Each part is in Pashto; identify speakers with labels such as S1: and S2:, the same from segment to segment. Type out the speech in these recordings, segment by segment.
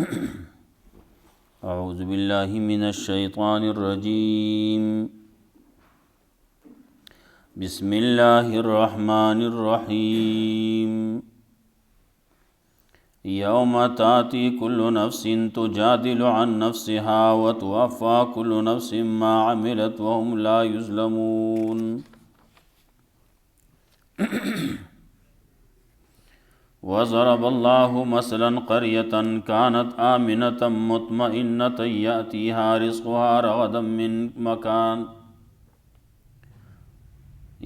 S1: أعوذ بالله من الشيطان الرجيم بسم الله الرحمن الرحيم يوم تأتي كل نفس تجادل عن نفسها وتوفى كل نفس ما عملت وهم لا يظلمون وضرب الله مثلا قرية كانت آمنة مطمئنة يأتيها رزقها رغدا من مكان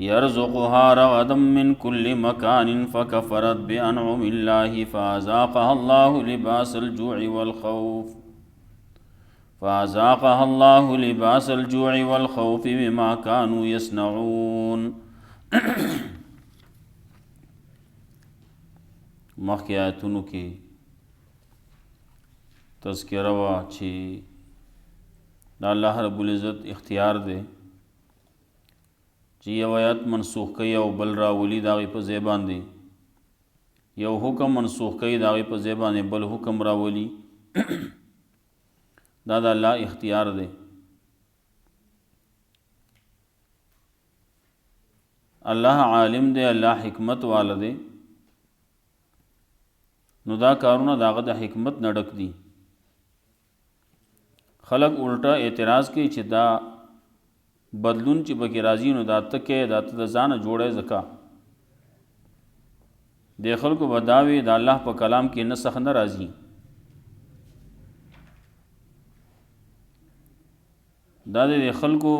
S1: يرزقها رغدا من كل مكان فكفرت بأنعم الله فأذاقها الله لباس الجوع والخوف بما كانوا يصنعون. مخکې آیتونو کې تذکره وه چې د الله رب العزت اختیار دی چې یو آیت منسوخ کوي او بل راولي د هغې په ځای باندې، یو حکم منسوخ کوي د هغې په ځای باندې بل حکم راولي. دا د الله اختیار دی. الله عالم دی، الله حکمت والا دی، نو دا کارونه داغه د حکمت نه ډک دي. خلق الټا اعتراض کوي چې دا بدلون چې پکې راځي نو دا ته کې دا ته د ځانه جوړی ځکه د خلکو به دا وي د الله په کلام کې نسخ نه راځي. دا د خلکو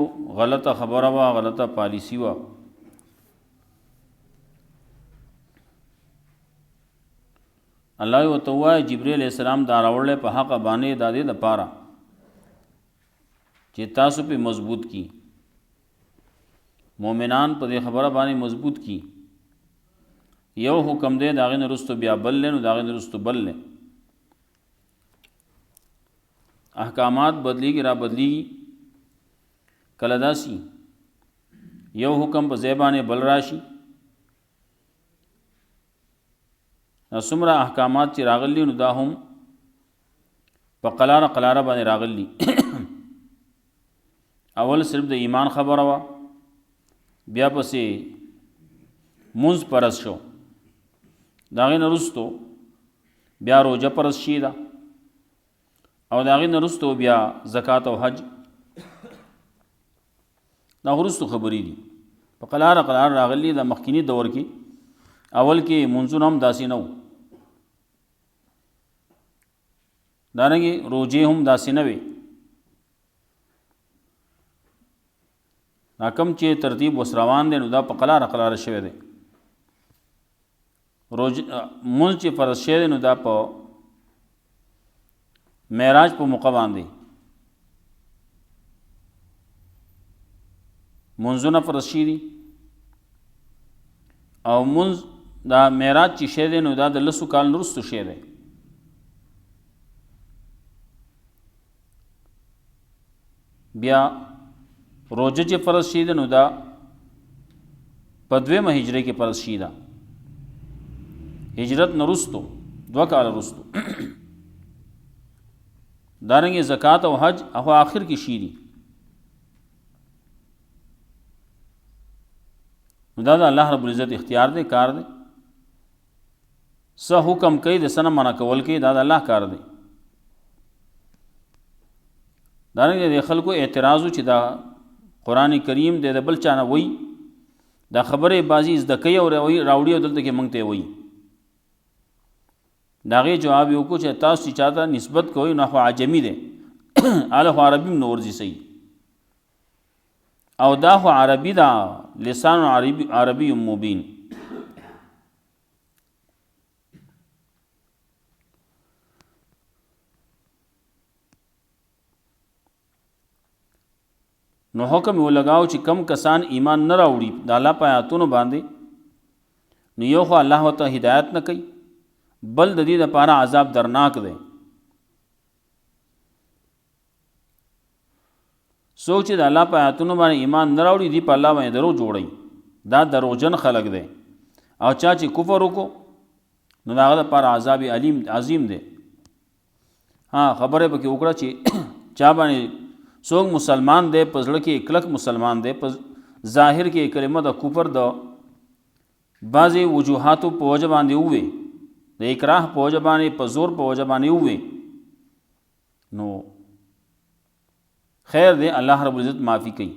S1: غلطه خبره وه، غلطه پالیسی وه. الله ورته وایي جبرئیل علیہ السلام دا راوړلی په حقه باندې د دې دپاره چې تاسو پې مضبوط کی، مؤمنان په دې خبره باندې مضبوط کی. یو حکم دی د هغې نه وروستو بیا بل دی، نو د هغې نه وروستو بل دی. احکامات بدلیږي را بدلیږي. کله داسي یو حکم په ځای باندې بل راشي. څومره احکامات چې راغلي نو دا هم په قلاره قلاره باندې راغلي. اول صرف د ایمان خبره وه، بیا پسې مونځ فرض شو، د هغې نه وروستو بیا روژه فرض شي ده، او د هغې نه وروستو بیا زکات او حج. دا وروستو خبرې دي، په قلاره قلاره راغلي. د مخکینی دور کې اول کې منځونه هم داسې نه وو، دارنګې روجې هم داسې نه وې. دا کم چې ترتیب اوس روان دی نو دا په قلاره قلاره شوی دی. مونځ چې فرض شوی دی نو دا په معراج په موقع باندې منځونه فرض شوي دي، او منځ دا معراج چې شی دی نو دا د 10 کال وروستو شی دی. بیا روژه چې فرض شي ده نو دا په 2مه هجري کې فرض شي ده، هجرت نه وروستو 2 کاله وروستو. دارنګې زکات او حج هغه آخر کې شي دي. نو دا د الله رب العزت اختیار دی، کار دی. څه حکم کوي د څه نه منع کول کوي، دا د الله کار دی. دارنګې د خلکو اعتراض و چې دا قرآن کریم دی د بل چا نه وایي، دا خبرې بعضې زده کوي او راوړي او دلته کې موږ ته یې وایي. د هغې جواب یې وکړو چې تاسو چې چا ته نسبت کوئ نو خو عجمي دی، هله خو عربي هم نه ورځي صحیح، او دا خو عربي دا لسان عربي مبین. نو حکم یې ولګاو چې کم کسان ایمان نه راوړي د الله په آیاتونو باندې، نو یو خو الله ورته هدایت نه کوي، بل د دې دپاره عذاب درناک دی. څوک چې د الله په آیاتونو باندې ایمان نه راوړي دی په الله باندې درو جوړوي، دا دروغجن خلق دی. او چا چې کفر وکړو نو د هغه دپاره عذاب عظیم دی. हाँ خبره پکې وکړه چې چا باندې څوک مسلمان دی په زړه کې کلک مسلمان دی په ظاهر کې کلمه د کفر د بعضې وجوهاتو په وجه باندې ووې د اکراه په وجه باندې په زور په وجه باندې ووې نو خیر دی الله رب العزت معافي کوي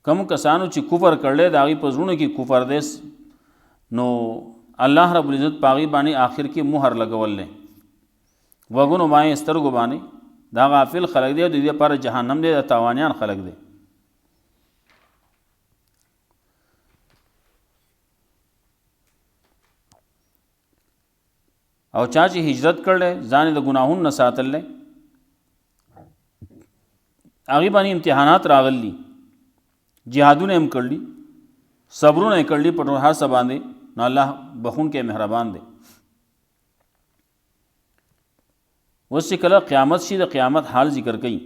S1: کم کسانو چې کفر کړل د هغې په زړونو کې کفر دی نو الله رب العزت په هغې باندې آخر کې مهر لګول دی وګونو باندې سترګو باندې دا غافل خلق دی او د دې لپاره جهنم دی د تاوانیان خلق دی او چا چې هجرت کړل ځان د ګناهونو نه ساتل هغې باندې امتحانات راغلي جهادونه هم کړلي صبرونه یې کړلي په هر څه باندې نو الله بخونکی مهربان دی اوس چې کله قیامت شي د قیامت حال ذکر کوي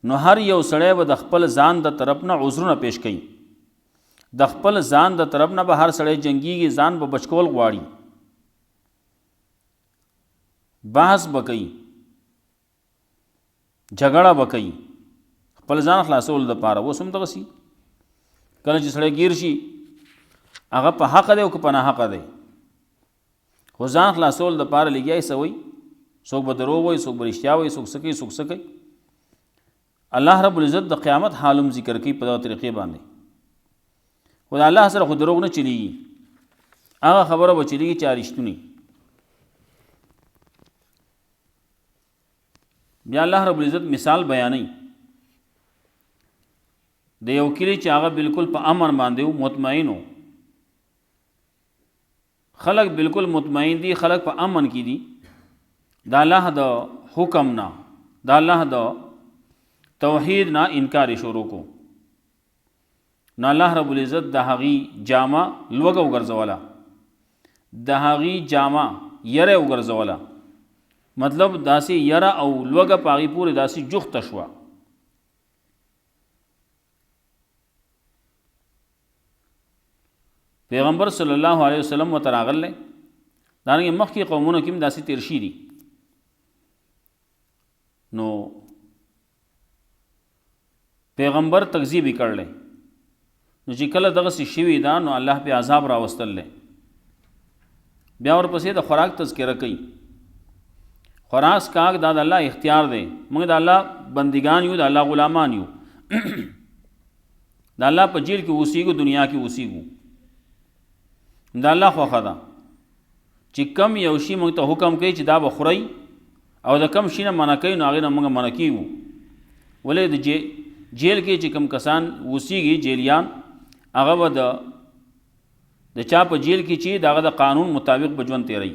S1: نو هر یو سړی به د خپل ځان د طرف نه عذرونه پیش کوي د خپل ځان د طرف نه به هر سړی جنګیږي ځان به بچکول غواړي بحث به کوي جګړه به کوي خپل ځان خلاصول دپاره اوس هم دغسې کله چې سړی ګیر شي هغه په حق دی او که په ناحقه دی خو ځان خلاصول دپاره لګیا یې څه وایي څوک به دروغ وایي څوک به رښتیا وایي څوک څه کوي څوک څه کوي الله رب العزت د قیامت حال هم ذکر کوي په دغه طریقې باندې خو د الله سره خو دروغ نه چلیږي هغه خبره به چلیږي چې رښتونی بیا الله رب العزت مثال بیانوي د یو کلی چې هغه بالکل په امن باندې و مطمئن و خلق بالکل مطمئن دي خلق په امن کې دي د الله د حکم نه د الله د توحید نه انکار شروع کو نو الله رب العزت د هغې جامه لوږه وګرځوله د هغې جامه یره وګرځوله مطلب داسې یره او لوږه په هغې پورې داسې جوخته شوه پیغمبر صلی الله علیه وسلم ورته راغلی دارنګې مخکې قومونو کې هم داسې تیر شي دي نو پیغمبر تکذیب یې کړلی نو چې کله دغسې شوي ده نو الله پې عذاب راوستلی بیا ورپسې د خوراک تذکره کوي خوراک کاک دا د الله اختیار دی موږ د الله بندگان یو د الله غلامان یو د الله په جیل کې اوسیږو دنیا کې اوسیږو دا الله خوښه ده چې کم یو شي موږ ته حکم کوي چې دا به خورئ او د کم شي نه منع کوي نو هغې نه موږ منع کیږو ولې د جیل کې چې کم کسان اوسیږي جیلیان هغه به د چا په جیل کې چې د هغه د قانون مطابق به ژوند تیروي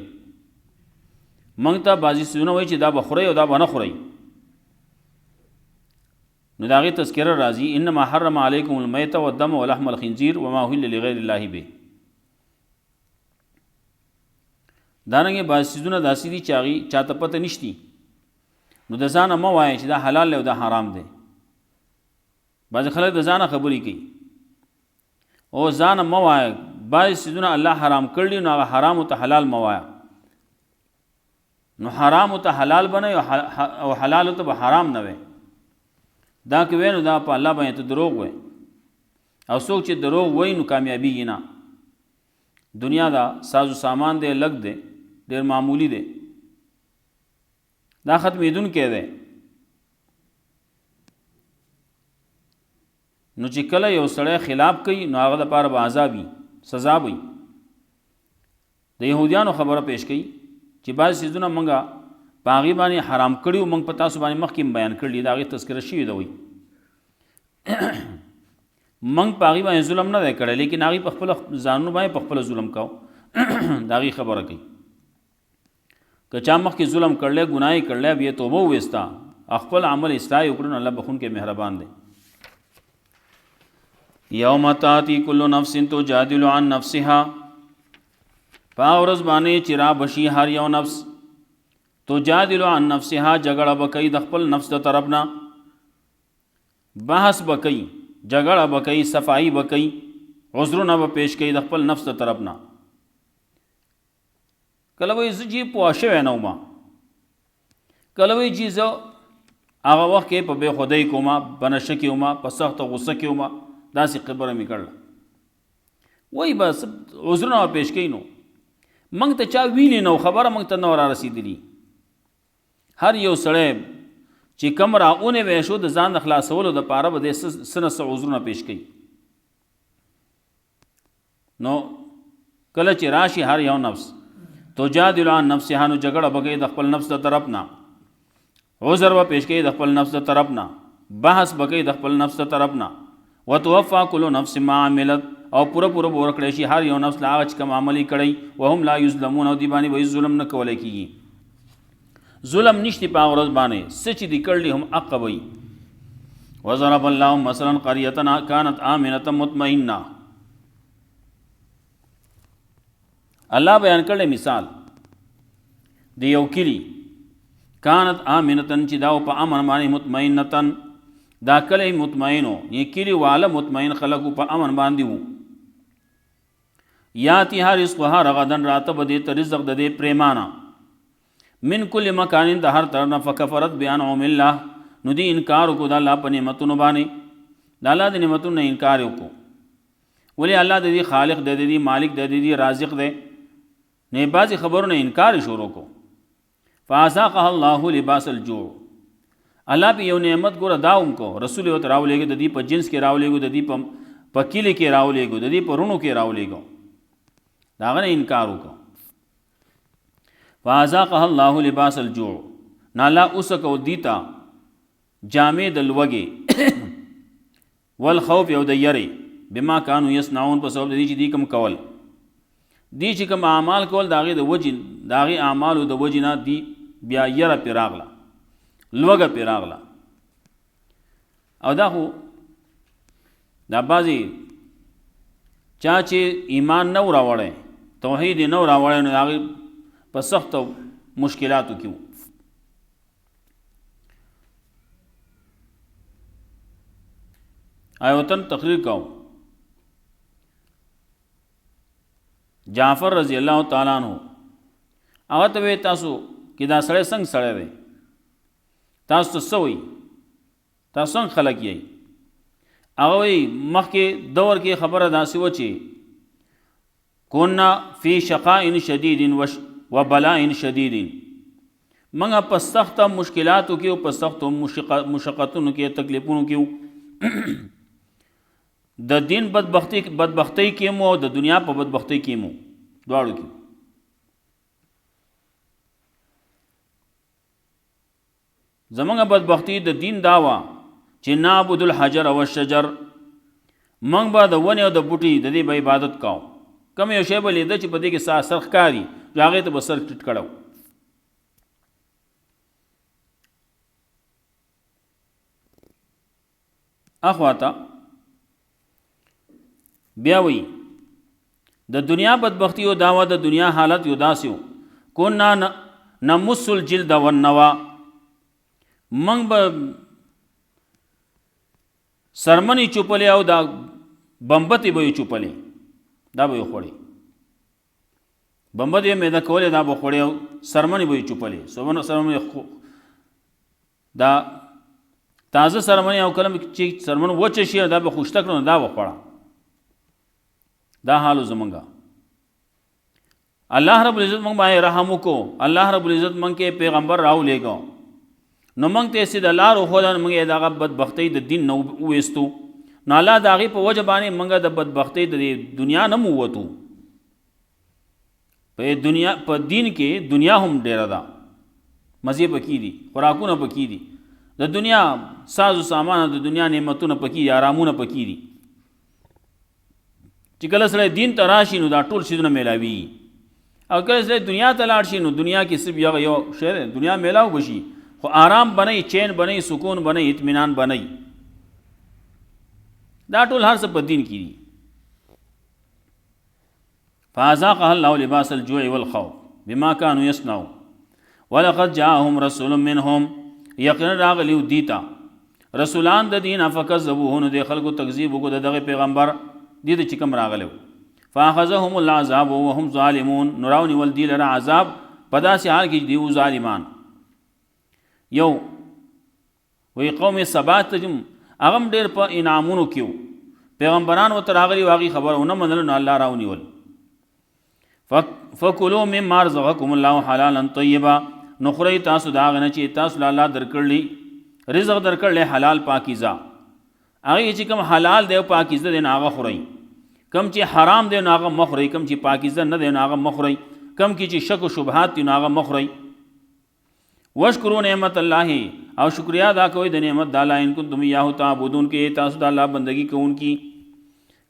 S1: موږ ته بعضې څیزونه وایي چې دا به خورئ او دا به نه خورئ نو د هغې تذکره راځي انما حرم علیکم المیت والدم ولحم الخنزیر وما اهل لغیر الله به دارنګې بعض څیزونه داسې دي چې هغې چاته پته نشتي نو د ځانه مه وایه چې دا حلال دی او دا حرام دی بعضې خلک د ځانه خبرې کوي او ځانه مه وایه بعضې څیزونه الله حرام کړي نو هغه حرامو ته حلال مه وایه نو حرامو ته حلال بنئ او حلالو ته به حرام نه وی دا که وی نو دا په الله باندې ته دروغ وی او څوک چې دروغ وی نو کامیابیږي نه دنیا دا سازو سامان دی لګ دی ډېر معمولی دی دا ختمېدونکی دی نو چې کله یو سړی خلاف کوي نو هغه دپاره به عذاب وي سزا وي د یهودیانو خبره پیش کوي چې بعض څیزونه موږ په هغې باندې حرام کړي وو موږ په تاسو باندې مخکې بیان کړي د هغې تذکره شوې ده وایي موږ په هغې باندې ظلم نه دی کړی لیکن هغې په خپله ځانونو باندې په خپله ظلم کو د هغې خبره کوي که چا مخکې ظلم کړلی ګناه یې کړلی بیا توبه وویسته خپل عمل اصلاح یې وکړو نو الله بخونکی مهربان دی یوم تاتی کل نفس تجادل عن نفسها په هغه ورځ باندې چې را بشي هر یو نفس تجادل عن نفسها جګړه به کوي د خپل نفس د طرف نه بحث به کوي جګړه به کوي صفائی به کوي عذرونه به پیش کوي د خپل نفس ته طرف نه. کله وایي زه چې پوه شوی نه وم، کله وایي چې زه هغه وخت کې په بې خودۍ کې وم، په نشه کې وم، په سخته غصه کې وم، داسې خبره مې کړله. وایي بس عذرونه به پیش کوي. نو موږ ته چا ویلي نه، خبره موږ ته نه را رسېدلي. هر یو سړی چې کم راغونې به شو د ځان د خلاصولو دپاره به د څه نه څه عذرونه پیش کوي. نو کله چې راشي هر یو نفس تجادل عن نفسها، نو جګړه به کوي د خپل نفس د طرف نه، عذر به پیش کوي د خپل نفس د طرف نه، بحث به کوي د خپل نفس د طرف نه. وتوفى كل نفس ما عملت، او پوره به ورکړی شي هر یو نفس له هغه چې کوم عمل یې کړی. وهم لا یظلمون، او دی باندې به ظلم نه کولی کېږي. ظلم نشتی په هغه ورځ باندې، څه چې دي کړلي هم حق به وي. وضرب الله مثلا قرية كانت آمنة مطمئنة. الله بیان کړی مثال د یو کلی، کانت آمنتن چې دا په امن باندې مطمئنتن، دا کلی مطمئنو، یې کلی والا مطمئن خلقو په امن باندې وو. یاتیها رزقها رغدن، راته به دې ته رزق د دې پریمانه، من کل مکان د هر طرف نه. فکفرت بانعم الله، نو دی انکار وکړو د الله په نعمتونو باندې، د الله د نعمتونو نه انکار وکړو. ولې الله د دې خالق دی، د دې مالک دی، د دې رازق دی، نه بعضې خبرونه انکار یې شروع کړو. فاذاقها الله لباس الجوع، الله په یو نعمت ګوره دا هم کو، رسول یې ورته راولېږو، د دې په جنس کې راولېږو، د دې په کلي کې راولېږو، د دې په رونو کې راولېږو، د هغه نه انکار وکړو. فاذاقها الله لباس الجوع، نه الله اوسکو دیتا جامې د لوږې والخوف، یو د یری، بما کانوا یصنعون، په سبب د دې چې دی کوم کول، دی چې کوم اعمال کول د هغې د وجې، د هغې اعمالو د وجې نه دی بیا یره پرې راغله، لوږه پرې راغله. او دا خو دا بعضې چا چې ایمان نه و راوړی، توحید یې نه و راوړی، نو د هغې په سختو مشکلاتو کې وو. وطن تقریر کوم، جعفر رضی الله تعالی عنہ هغه ته وی تاسو کې دا سړی څنګه سړی دی، تاسو ته څه وایي، تاسو څنګه خلک یئ؟ هغه وایي مخکې دور کې خبره داسې وه چې کنا فی شقاء شدید و بلاء شدید، موږ په سخته مشکلاتو کې او په سختو مشقتونو کې، تکلیفونو کې وو. د دین بدبختی کې مو او د دنیا په بدبختی کې مو، دواړو کې. زمونږ بدبختی د دین دا وه چې نعبد الحجر والشجر، موږ به د ونې او د بوټي د دې به عبادت کوو. کوم یو شی به لیده چې په دې کې سر ښکاري، هغې ته به سر ټیټ کړو. اخواته بیا وی د دنیا بدبختی او داوا، د دنیا حالت یو داسې و، کنا نمس الجلد والنوا، موږ به سرمنې چوپلې او دا بمبتې به یې چوپلې، دا به یې خوړې، بمبتې یې میده کولې، دا به خوړې، او سرمنې به یې چوپلې. سرمنې دا تازه سرمنې، او کله چې سرمن وچه شي دا به خوشته کړو، دا به خوړه. دا حالو زمونږه. الله رب العزت موږ باندې رحم وکړو، الله رب العزت موږ کې پیغمبر راولېږو، نو موږ ته یې د لارو ښودله، موږ یې د هغه بدبختۍ د دین نه وویستو. نو الله د هغې په وجه باندې موږ د بدبختۍ د دنیا نه مو ووتو. په دین کې دنیا هم ډېره ده، مزې پکې دي، خوراکونه پکې دي، د دنیا ساز و سامان، د دنیا نعمتونه پکې دي، آرامونه پکې دي. چې کله سړی دین ته راشي نو دا ټول شیونه میلاویږي، او کله سړی دنیا ته لاړ شي نو دنیا کې صرف یو شی دی، دنیا میلاو بشي، خو آرام بنئ، چین بنئ، سکون بنئ، اطمینان بنئ. دا ټول هر څه په دین کې دي. فاذاقها الله لباس الجوع والخوف بما كانوا يصنعون ولقد جاءهم رسول منهم، یقینا راغلیو دیتا رسولان د دین، فکذبوه، نو د خلکو تکذیب وکړو د دغه پیغمبر. دې د چې کوم راغلی فاخذهم العذاب وهم ظالمون نو راونیول دي لره عذاب په داسې حال کې دی ظالمان یو وی قوم سبا ته هغه هم ډېر په انعامونو کې وو پیغمبران ورته راغلي واغې خبره ونه منله نو الله راونیول فکلوا مما رزقکم الله حلالا طیبا نو خورئ تاسو د هغه نه چې تاسو له الله درکړلی رزق درکړلی حلال پاکیزه هغې چې کوم حلال دی او پاکیزه دی نو هغه خورئ کم چې حرام دی نو هغه مه خورئ کم چې پاکیزه نه دی نو هغه مه خورئ کم کې چې شک و شبهات دي نو هغه مه خورئ واشکروا نعمت الله او شکریا ادا کوئ د نعمت د الله ان کنتم ایاه تعبدون کې تاسو د الله بندگی کوونکي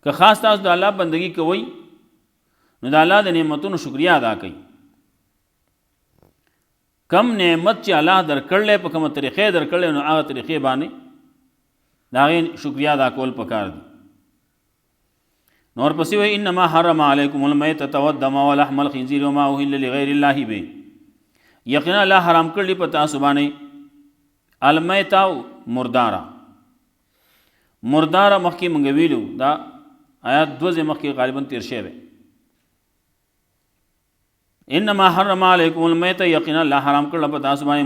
S1: که خاص تاسو د الله بندگی کوئ نو د الله د نعمتونو شکریا ادا کوئ کم نعمت چې الله درکړلی په کومه طریقې درکړلی نو هغه طریقې باندې د هغې شکریا ادا کول پکار دي نور پسې وایي انما حرم علیکم المیتة والدم ولحم الخنزیر وما اهل لغیر الله به یقینا الله حرام کړلی په تاسو باندې المیتة مرداره مخکې موږ ویلو دا آیات 2 ځای مخکې غالبا تیر شوی دی انما حرم علیکم المیتة یقینا الله حرام کړل په تاسو باندې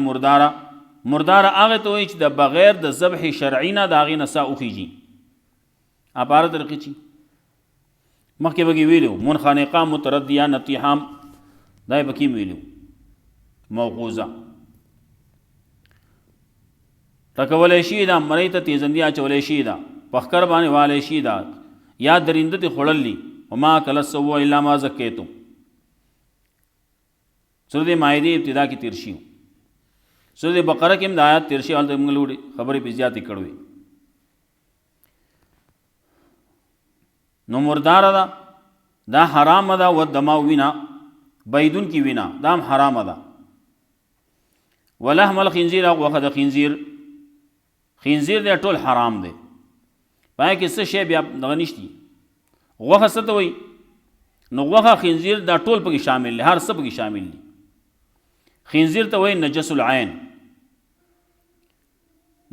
S1: مرداره هغه ته وایي چې د بغیر د ذبح شرعي نه د هغې نه ساه وخیږي اپاره طریقې چې مخکې بګې ویلو منخنقه متردیه نطیحه دا یې پکې ویلو موقوزه ټکولی شي ده مرۍ ته تیزندي اچولی شي ده په ښکر باندې والی شي ده یا درنده تې خوړل دي وما اکل السبع الا ما زکیتم سورۃ مائده ابتدا کې تیر شي سورۃ بقره کې هم د آیات تیر شي هلته موږ لوړې خبرې پې زیاتې کړوې نو مرداره ده دا حرامه ده ودما وینا بیدون کی وینا دا هم حرامه ده ولحم الخنزیر او غوښه د خنزیر دی ټول حرام دی پای کې څه شی بیا دغه نشتی غوښه څه ته وایي نو غوښه خنزیر دا ټول پکې شامل دی هر څه پکې شامل دي خنزیر ته وایي نجس العین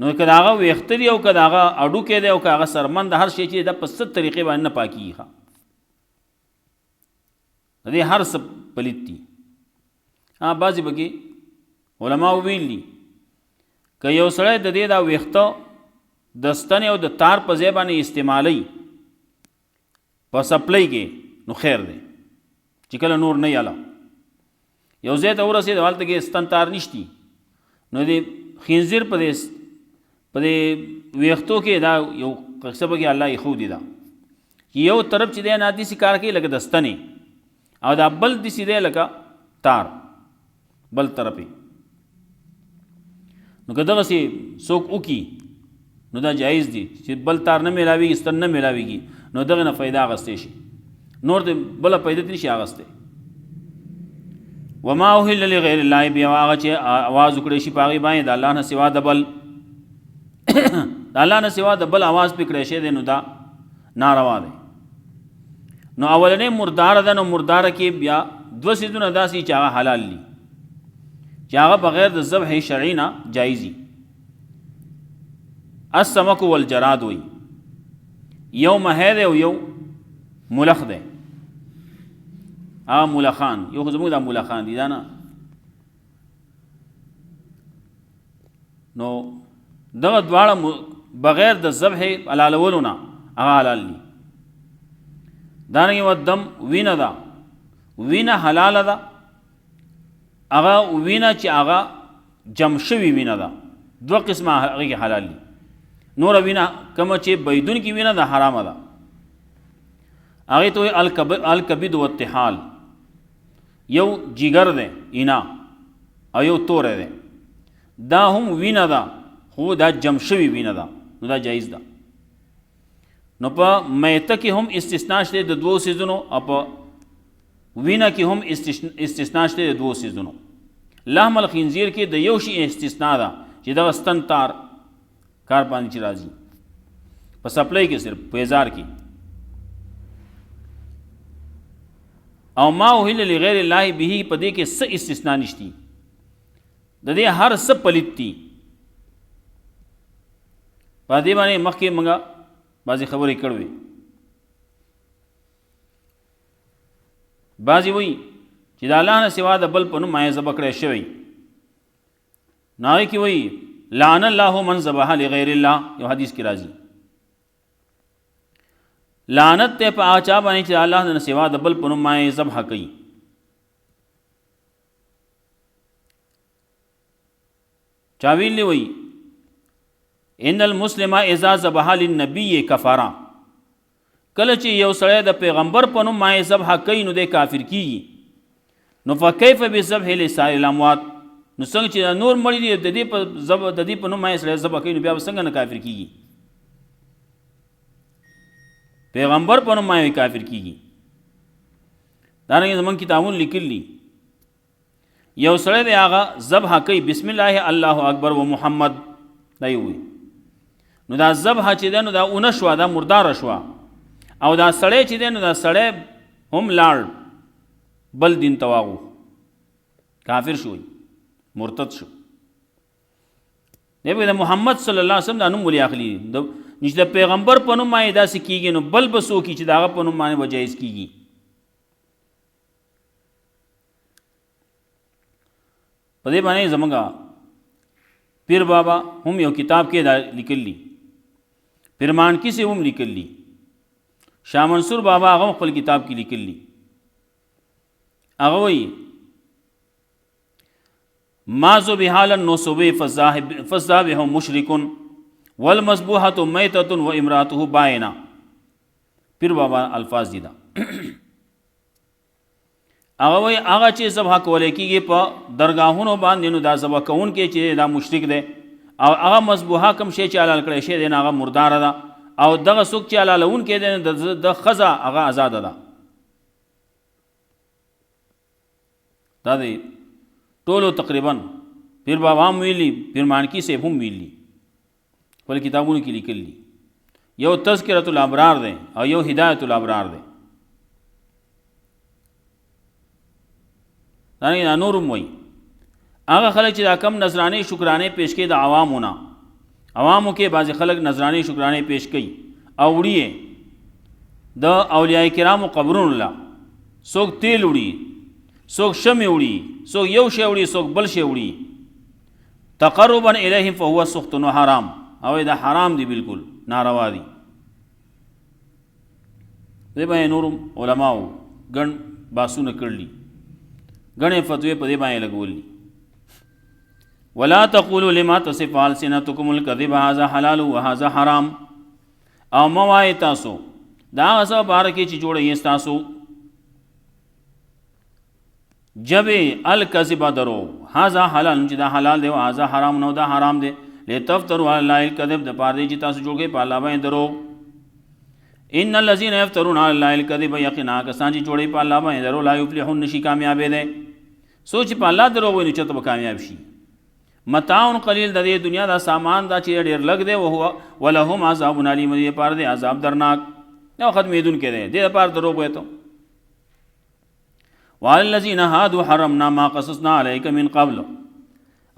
S1: نو که د هغه ویښته دي او که د هغه اډوکی دی او که هغه سرمن د هر شی چې دا په څه طریقې باندې نه پاکېږي د دې هر څه پلیت دي بعضې پکې علماو ویل دي که یو سړی د دې دا ویښته د ستنې او د تار په ځای باندې استعمالی په سپلۍ کې نو خیر دی چې کله نور نه یاله یو ځای ته ورسېد هلته کې ستن تار نشتی نو د خنزیر په دې ویښتو کې دا یو قصه پکې الله ایښودې ده چې یو طرف چې دی نه داسې کار کوي لکه د ستنې او دا بل داسې دی لکه تار بل طرف یې نو که دغسې څوک وکړي نو دا جایز دي چې بل تار نه میلاویږي ستن نه میلاویږي نو دغې نه فایده اخیستی شي نور د بله فایده ترې شي اخیستی وما اهل لغیر الله بیا هغه چې اواز وکړی شي په هغې باندې د الله نه سوا د بل د الله نه سوا د بل اواز پې کړی شی دی نو دا ناروا دی نو اولنۍ مرداره ده نو مرداره کې بیا 2 څیزونه داسې چې هغه حلال دي چې هغه بغیر د ذبح شرعي نه جایز دي السمک والجراد وی یو مهی دی او یو ملخ دی هغه ملخان یو خو زموږ دا ملخان دي دا نه نو دغه دواړه بغیر د ذبح حلالولو نه هغه حلال دي دارنګې ودم وینه ده وینه حلاله ده هغه وینه چې هغه جمع شوي وینه ده 2 قسمه هغې کې حلال دي نور وینه کومه چې بیدون کې وینه ده حرامه ده هغې ته وایي الکبد والطحال یو جگر دی اینا او یو توری دی دا هم وینه ده خو دا جمع شوي وینه ده نو دا جایز ده نو په میته کې هم استثناء شته د 2 څیزونو او په وینه کې هم استثناء شته د 2 څیزونو لحم الخنزیر کې د یو شي استثناء ده چې دغه ستن تار کار باندې چې راځي په سپلۍ کې صرف په هزار کې او ما اهل لغیر الله به په دې کې څه استثناء نشتی د دې هر څه پلیت دي په دې باندې مخکې موږ بعضې خبرې کړې بعضې وایي چې د الله نه سوا د بل په نوم باندې ذبح کړی شوی، نو هغې کې وایي لعن الله من ذبح لغیر الله، یو حدیث کې راځي لعنت ته په هغه چا باندې چې الله نه سوا د بل په نوم باندې ذبح کوي. چا ویلي وایي ان المسلم اذا ذبح للنبي کفارا، کله چې یو سړی د پیغمبر په نوم باندې ذبح کوي نو دی کافر کیږي. نو فکیف بذبح لسائر الاموات، نو څنګه چې نور مړي دي د دې په نوم باندې سړی ذبح کوي نو بیا څنګه نه کافر کیږي؟ پیغمبر په نوم باندې کافر کیږي. دارنګه زمونږ کتابونه لیکلي یو سړی دی هغه ذبح کوي بسم الله الله اکبر و محمد دا یې وایي، نو دا ذبح چې دی نو دا اونه شوه، دا مرداره شوه، او دا سړی چې دی نو دا سړی هم لاړ بل دین ته واغو، کافر شوی، مرتد شو. دی به د محمد صلی الله علیه وسلم دا نوم ولې اخلي؟ چې د پیغمبر په نوم باندې داسې کېږي نو بل به څوک چې د هغه په نوم باندې به جایز کېږي. په دې باندې زمونږ پیر بابا هم یو کتاب کې دا لیکلی، پیرمان کیسې هم لیکلی، شاه منصور بابا هغه خپل کتاب کې لیکلی، هغه وایي ما ذبح علی النصب فالذابح مشرک والمذبوحة میتة وامرأته بائنة. پیر بابا الفاظ دي دا هغه وایي هغه چې ذبح کولی کېږي په درګاهونو باندې نو دا ذبح کوونکی چې دا مشرک دی، او هغه مذبوحه کوم شی چې حلال کړی شی دی نو هغه مرداره ده، او دغه څوک چې حلالونکی دی د ښځه هغه آزاده ده. دا دی ټولو تقریبا پیر بابا هم ویلي، پیر مانکی صاحب هم ویلي، خپل کتابونو کې لیکلي. یو تذکرة الابرار دی او یو هدایت الابرار دی. دا نور هم وایي هغه خلک چې دا کم نذرانې شکرانې پیش کوي د عوامو نه، عوامو کې بعضې خلک نذرانې شکرانې پیش کوي او وړي یې د اولیاء کرامو قبرونو له، څوک تیل وړي، څوک شمې وړي، څوک یو شی وړي، څوک بل شی وړي، تقربا الیهم فهو سخط و حرام، او دا حرام دی، بالکل ناروا دی. دې باندې نورم علماو ګڼ باسونه کړلي، ګڼې فتوې په دې باندې لګولي. ولا تقولوا لما تصف السنتكم الكذب هذا حلال وهذا حرام، او مه وایئ تاسو دا هغه څه په باره کې چې جوړه یې ستاسو جبې الکذب درو، هذا حلال چې دا حلال دی، او هذا حرام نو دا حرام دی، لتفتروا علی الله الکذب د پاره دی چې تاسو جوړ کړئ په الله باندې درو. ان الذين يفترون على الله الكذب، یقینا کسان چې جوړوي په الله باندې درو لا یفلحون، نشي کامیابې دی. سوچ په الله درو وایي نو چېرته به کامیاب شي. متاع قلیل د دې دنیا دا سامان دا چې ډېر لږ دی، ولهم عذاب علیم، دې لپاره دی عذاب درناک او ختمېدونکی دی، دې لپاره دروغ وایي ته. وعلى الذين هادوا حرمنا ما قصصنا عليك من قبل،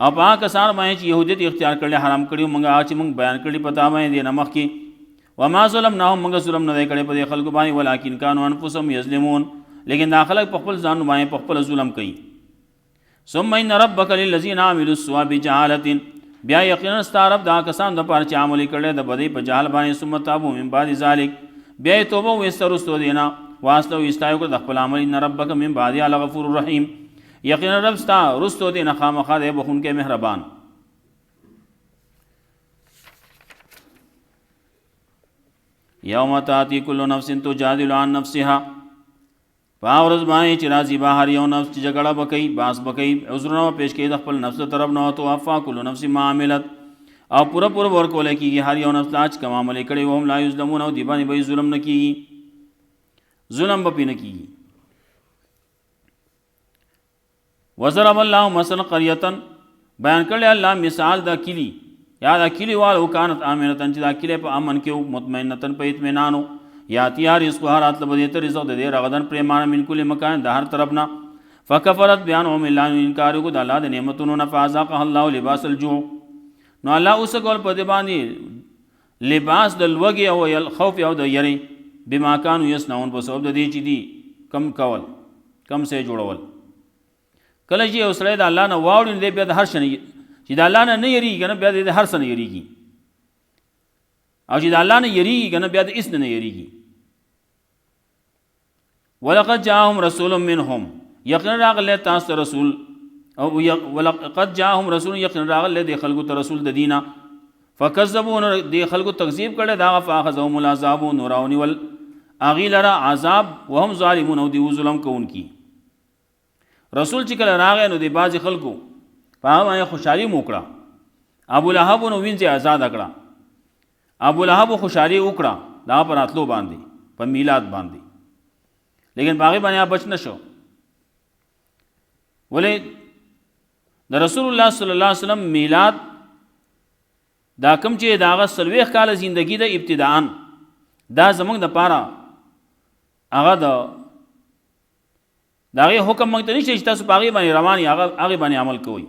S1: او په هغه کسان باندې چې یهودیت اختیار کړي حرام کړي موږ هغه چې موږ بیان کړي په تا باندې دې نه مخکې. وما ظلمناهم، موږ ظلم نه دی کړی په دې خلکو باندې، ولکن كانوا انفسهم یظلمون، لیکن دا خلک په خپل ځان باندې په خپل ظلم کوي. ثم ان ربك للذين عملوا السوء بجهالة، بیا یقینا ستا رب دا کسان د پاره چې عمل کړي د بدی په جهل باندې، ثم تابوا من بعد ذلك، بیا توبه وسترستو دینا واسطه استایو کړ د خپل عمل. ان ربک من بعد لغفور رحیم، یقینا رب ستا رستو دینا خامخا دی بخونکی مهربان. یوم تاتی کل نفس تجادل عن نفسها، فاورز باندې چې راځي بهر یو نفس چې جګړه وکړي، باس وکړي، عذرونه پیش کوي د خپل نفس طرف نه، توفا کل نفس ما عملت، او پوره ورکول کېږي هر یو نفس لاج کوم عمل کړي، وهم لا یظلمون، او دی باندې به ظلم نه کېږي، ظلم به پې نه کېږي. وضرب الله مثلا قرية، بیان کړی الله مثال د کلی یا د کلی والو، کانت آمنة چې دا کلی په امن کې مطمئنة په اطمینانو، یاتیها رزقها راتله به دې ته رزق د دې رغدن پریمانه من کل مکان د هر طرف نه. فکفرت بانعم الله، انکار وکړو د الله د نعمتونو نه، فاذاقها الله لباس الجوع، نو الله اوس کول په دې باندې لباس د لوږې او الخوف او د یری، بما كانوا يصنعون، په سبب د دې چې دي کم کول کم سه جوړول. کله چې یو سړی د الله نه واوړي نو دی بیا د هر شي نه چې د الله نه یریږي که نه بیا د هر څه نه یریږي، او چې د الله نه یریږي که نه بیا د هېڅ نه یریږي. ولقد جاءهم رسول منهم، یقینا راغلی تاسو ته رسول، او ولقد جاءهم رسول، یقینا راغلی د خلکو ته رسول د دینه، فکذبوا د خلکو تکذیب کړی د هغه، فاخذهم العذاب نو راونیول هغوی لره عذاب وهم ظالمون او دوی ظلم کوونکي. رسول چې کله راغی نو د بعضې خلکو په هغه باندې خوشحالي مو وکړه. ابو لهب نو وینځې ازاده کړه، ابو لهب خوشحالي وکړه د هغه په راتلو باندې، په میلاد باندې، لیکن په هغې باندې بچ نه شو. ولې د رسول الله صلی الله علیه وسلم میلاد دا کوم چې د هغه 40 کاله زندگی د ابتداءً دا زموږ دپاره هغه د هغې حکم موږ ته نشته چې تاسو په هغې باندې روان یې هغې باندې عمل کوئ.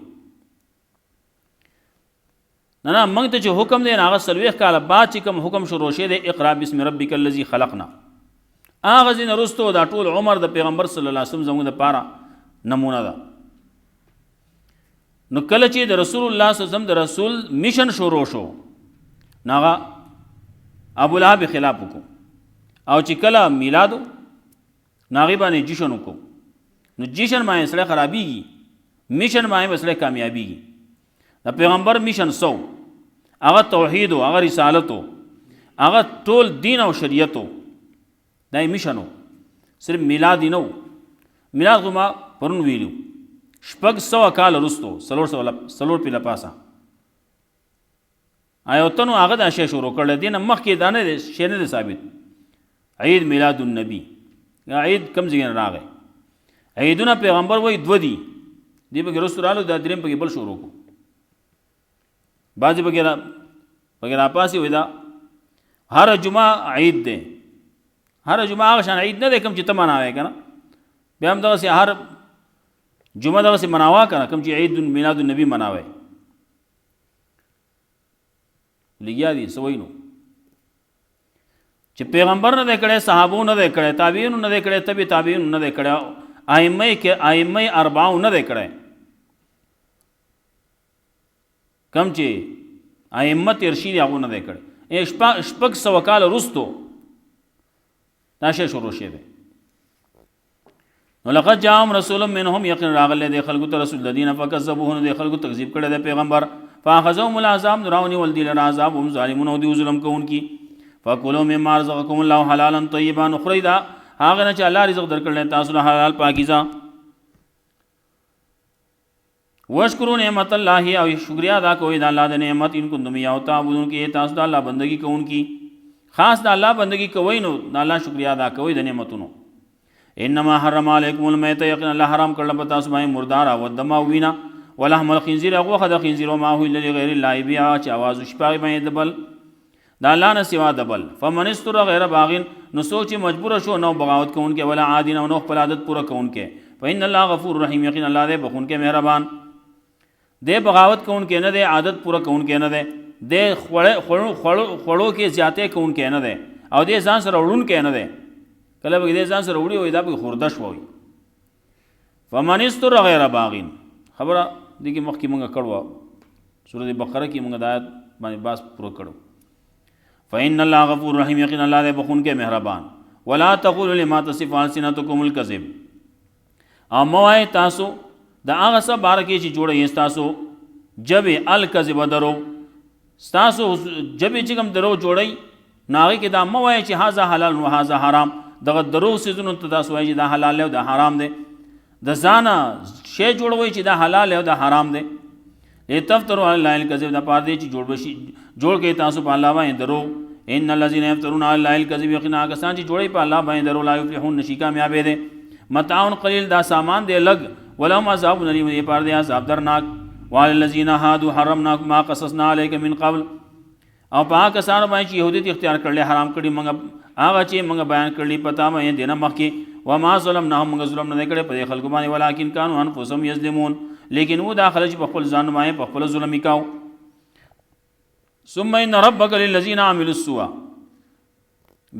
S1: نه موږ ته چې حکم دی هغه 40 کاله بعد چې کوم حکم شروع شوی دی، اقرا بسم ربک الذي خلقنا، هغه ځای نه وروسته دا ټول عمر د پیغمبر صلی الله علیه وسلم زموږ دپاره نمونه ده. نو کله چې د رسول الله صلی الله علیه وسلم د رسول میشن شروع شو نو هغه ابو لهب خلاف وکړو، او چې کله میلادو نو هغې باندې جشن وکړو. نو جشن باندې سړی خرابېږي، میشن باندې به سړی کامیابېږي. د پیغمبر میشن سو هغه توحید و، هغه رسالت و، هغه ټول دین او شریعت و، دا یې میشن و، صرف میلاد یې نه و. میلاد خو ما پرون ویلو 600 کال وروستو 400 پیله پاسه آیوتنو هغه دا شی شروع کړل. دې نه مخکې دا نه شی نه دی ثابت. عید میلاد النبی، عید کم ځای نه راغی. عیدونه پیغمبر وایي 2 دي، دې پکې وروستو رالو، دا درېیم پکې بل شروع کړو. بعضې پکې راپاسې وایي دا هره جمعه عید دی. هره جمعه هغه شان عید نه دی کوم چې ته مناوې که نه، بیا هم دغسې هر جمعه دغسې مناوه که نه کوم چې عید میلاد النبی مناوی. لګیا دي څه وایي نو چې پیغمبر نه دی کړی، صحابو نه دی کړی، تابعینو نه دی کړی، تبع تابعینو نه دی کړی، ائمه اربعو نه دی کړی. کم چې ائمه تېر شي دي هغو نه دی کړی. 600 کال وروستو دا شی شروع شوی دی. نو لقد جاءهم رسول منهم، یقینا راغلی دی خلکو ته رسول د دینه، فکذبوه نو دی خلکو تکذیب کړی دی پیغمبر، فاخذهم العذاب نو راونیول دی لره عذاب هم ظالمون او دوی ظلم کوونکي. فکلوا مما رزقکم الله حلالا طیبا، نو خورئ دا هغه نه چې الله رزق درکړی تاسو له حلال پاکیزه. واشکروا نعمت الله، او شکریا ادا کوئ د الله د نعمت، ان کنتم ایاه تعبدون، کې تاسو د الله بندگی کوونکي، خاص د الله بندگی کوئ نو د الله شکریا ادا کوئ د نعمتونو. انما حرم علیکم المیت، یقینا الله حرام کړل په تاسو باندې مردار او دم او وینا، ولحم الخنزیر، غوښه د خنزیر، او ما هو الا لغیر الله، بیا چې आवाज وشپاغي باندې دبل د الله نه سوا دبل. فمن استر غیر باغین، نو سوچ مجبور شو نو بغاوت کوونکې، ولا عادین او نو خپل عادت پوره کوونکې. فإن الله غفور رحیم، یقینا الله دې بخونکې مهربان. دې بغاوت کوونکې نه دی، عادت پوره کوونکې نه دی، دې خوړو کې زیاتې کوونکې نه دی، او دې ځان سره وړونکې نه دی. کله به دې ځان سره وړي وي دا به خوردش وي. فمن استر غیر باغین، خبره دې کې مخکې مونږ کړو، سورۃ بقره کې مونږ د آیت باندې باس پوره کړو. فإن الله غفور رحیم، یقینا الله دې بخونکې مهربان. ولا تقولوا لما تصف ألسنتكم الكذب، او مه وایئ تاسو د هغه څه باره کې چې جوړوي ستاسو ژبې الکذب درو، ستاسو ژبې چې کوم درو جوړوي نو هغې کې دا مه وایئ چې هذا حلال و هذا حرام. دغه درو څیزونو ته تاسو وایئ چې دا حلال دی او دا حرام دی، د ځانه شی جوړوئ چې دا حلال دی او دا حرام دی. لتفتروا علی الله الکذب، دا پاره دی چې جوړ کوي تاسو په الله باندې درو. ان الذين يفترون على الله الكذب، یقینا هغه کسان چې جوړوي په الله باندې درو، لا یفلحون، نشي کامیابې دی. متاع قلیل، دا سامان دی لږ، ولهم عذاب الیم، دې پاره دی عذاب درناک. وعلى الذين هادوا حرمنا ما قصصنا عليك من قبل، او په هغه کسانو باندې چې یهودیت اختیار کړل حرام کړي موږ هغه چې موږ بیان کړلی پتا مې دینه مخکې. وما ظلمناهم، موږ ظلم نه کړی په خلکو باندې، ولکن كانوا انفسهم یظلمون، لیکن و دا خلک په خپل ځان باندې په خپل ظلم وکاو. ثم ان ربك للذين عملوا السوء،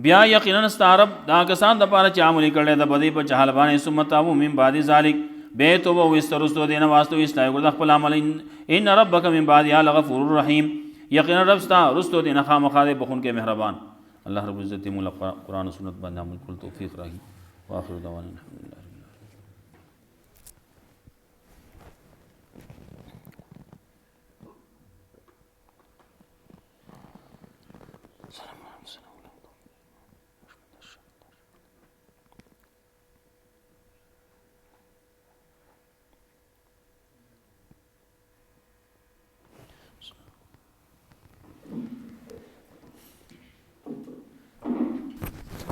S1: بیا یقینا ستارب دا کسان د پاره چې عمل کړي د بدی په چحال باندې ثم تابوا من بعد ذلك به توبه وسترستو دینه واسطو استای ګل خپل عمل ان ربک من بعد یا لغفور رحیم یقینا رب ستا رستو دینه خامخاله بخون کې مهربان. الله رب العزت مولا قرآن و سنت باندې عمل کول توفیق راکړي. واخر دعوانا الحمدلله. السلام